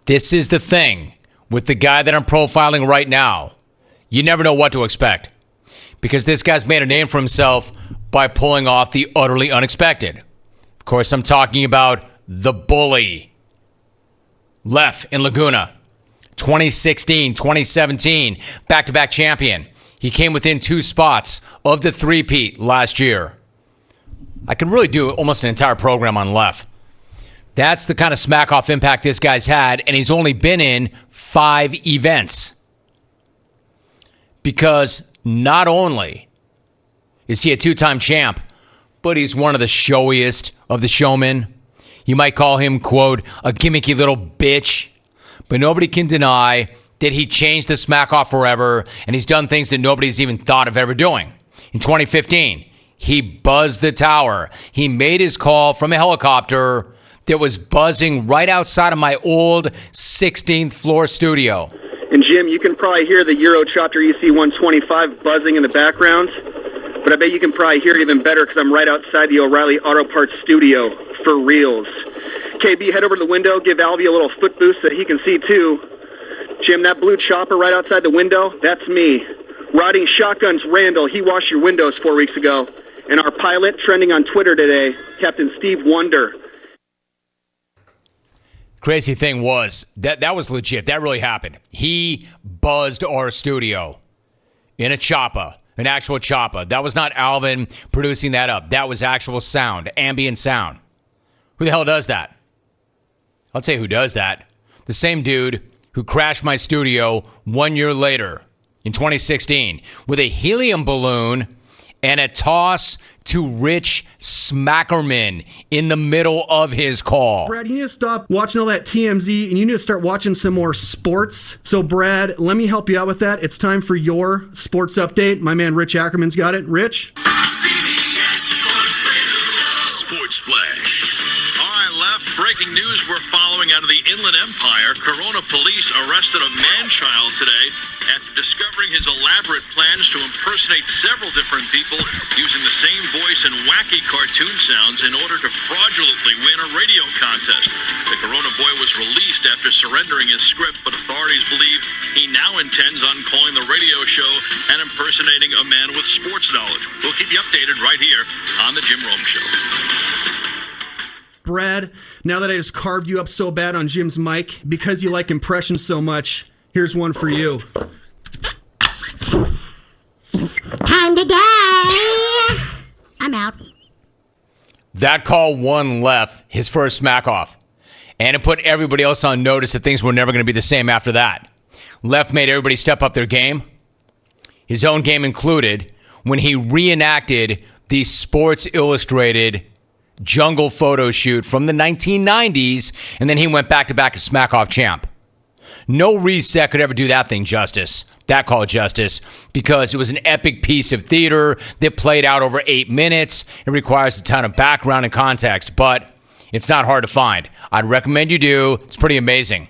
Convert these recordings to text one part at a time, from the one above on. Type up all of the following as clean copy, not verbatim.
This is the thing with the guy that I'm profiling right now. You never know what to expect because this guy's made a name for himself by pulling off the utterly unexpected. Of course, I'm talking about the bully. Leff in Laguna. 2016, 2017, back-to-back champion. He came within 2 spots of the three-peat last year. I could really do almost an entire program on Leff. That's the kind of Smackoff impact this guy's had, and he's only been in 5 events. Because not only is he a 2-time champ, but he's one of the showiest of the showmen. You might call him, quote, a gimmicky little bitch, but nobody can deny that he changed the Smackoff forever, and he's done things that nobody's even thought of ever doing. In 2015, he buzzed the tower. He made his call from a helicopter that was buzzing right outside of my old 16th floor studio. And Jim, you can probably hear the Eurochopter EC-125 buzzing in the background, but I bet you can probably hear it even better because I'm right outside the O'Reilly Auto Parts studio for reals. KB, head over to the window, give Albie a little foot boost so he can see too. Jim, that blue chopper right outside the window, that's me. Riding shotguns Randall, he washed your windows 4 weeks ago. And our pilot trending on Twitter today, Captain Steve Wonder. Crazy thing was, that was legit. That really happened. He buzzed our studio in a chopper, an actual chopper. That was not Alvin producing that up. That was actual sound, ambient sound. Who the hell does that? I'll tell you who does that. The same dude who crashed my studio 1 year later in 2016 with a helium balloon and a toss to Rich Smackerman in the middle of his call. Brad, you need to stop watching all that TMZ and you need to start watching some more sports. So, Brad, let me help you out with that. It's time for your sports update. My man Rich Ackerman's got it. Rich? Sports Flash. All right, Leff, breaking news we're following out of the Inland Empire. Corona police arrested a man-child today after discovering his elaborate plans to impersonate several different people using the same voice and wacky cartoon sounds in order to fraudulently win a radio contest. The Corona boy was released after surrendering his script, but authorities believe he now intends on calling the radio show and impersonating a man with sports knowledge. We'll keep you updated right here on The Jim Rome Show. Brad, now that I just carved you up so bad on Jim's mic, because you like impressions so much, here's one for you. Time to die. I'm out. That call won Leff his first Smackoff. And it put everybody else on notice that things were never going to be the same after that. Leff made everybody step up their game. His own game included when he reenacted the Sports Illustrated jungle photo shoot from the 1990s, and then he went back-to-back as Smackoff champ. No reset could ever do that thing justice, that call justice, because it was an epic piece of theater that played out over 8 minutes. It requires a ton of background and context, but it's not hard to find. I'd recommend you do. It's pretty amazing.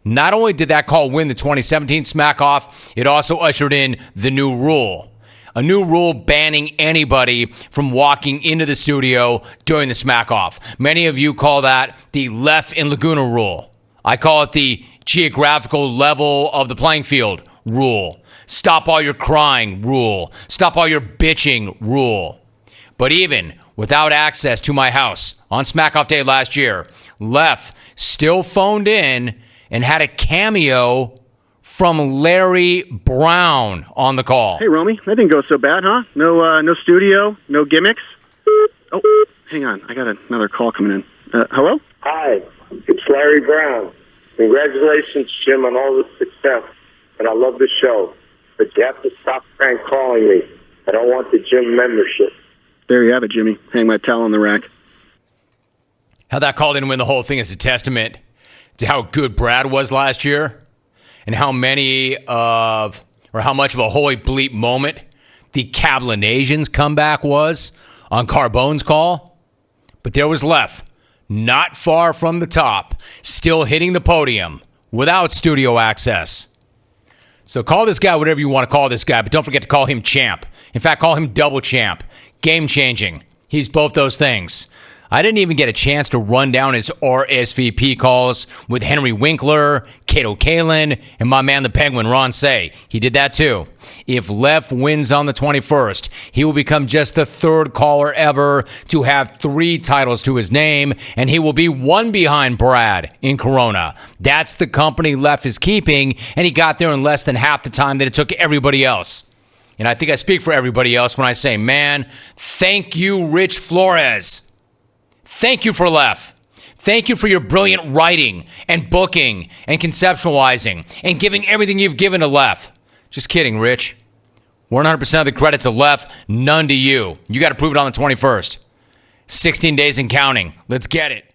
Not only did that call win the 2017 Smackoff, it also ushered in the new rule. A new rule banning anybody from walking into the studio during the Smackoff. Many of you call that the Leff in Laguna rule. I call it the geographical level of the playing field rule. Stop all your crying rule. Stop all your bitching rule. But even without access to my house on Smackoff Day last year, Leff still phoned in and had a cameo from Larry Brown on the call. Hey, Romy, that didn't go so bad, huh? No studio, no gimmicks. Oh, hang on, I got another call coming in. Hello? Hi, it's Larry Brown. Congratulations, Jim, on all the success. And I love the show. But you have to stop prank calling me. I don't want the gym membership. There you have it, Jimmy. Hang my towel on the rack. How that call didn't win the whole thing is a testament to how good Brad was last year and how much of a holy bleep moment the Cablinasians comeback was on Carbone's call. But there was Leff, not far from the top, still hitting the podium without studio access. So call this guy whatever you want to call this guy, but don't forget to call him champ. In fact, call him double champ. Game-changing. He's both those things. I didn't even get a chance to run down his RSVP calls with Henry Winkler, Kato Kalin, and my man the Penguin, Ron Say. He did that too. If Leff wins on the 21st, he will become just the third caller ever to have 3 titles to his name, and he will be 1 behind Brad in Corona. That's the company Leff is keeping, and he got there in less than half the time that it took everybody else. And I think I speak for everybody else when I say, man, thank you, Rich Flores. Thank you for Leff. Thank you for your brilliant writing and booking and conceptualizing and giving everything you've given to Leff. Just kidding, Rich. 100% of the credit to Leff, none to you. You got to prove it on the 21st. 16 days and counting. Let's get it.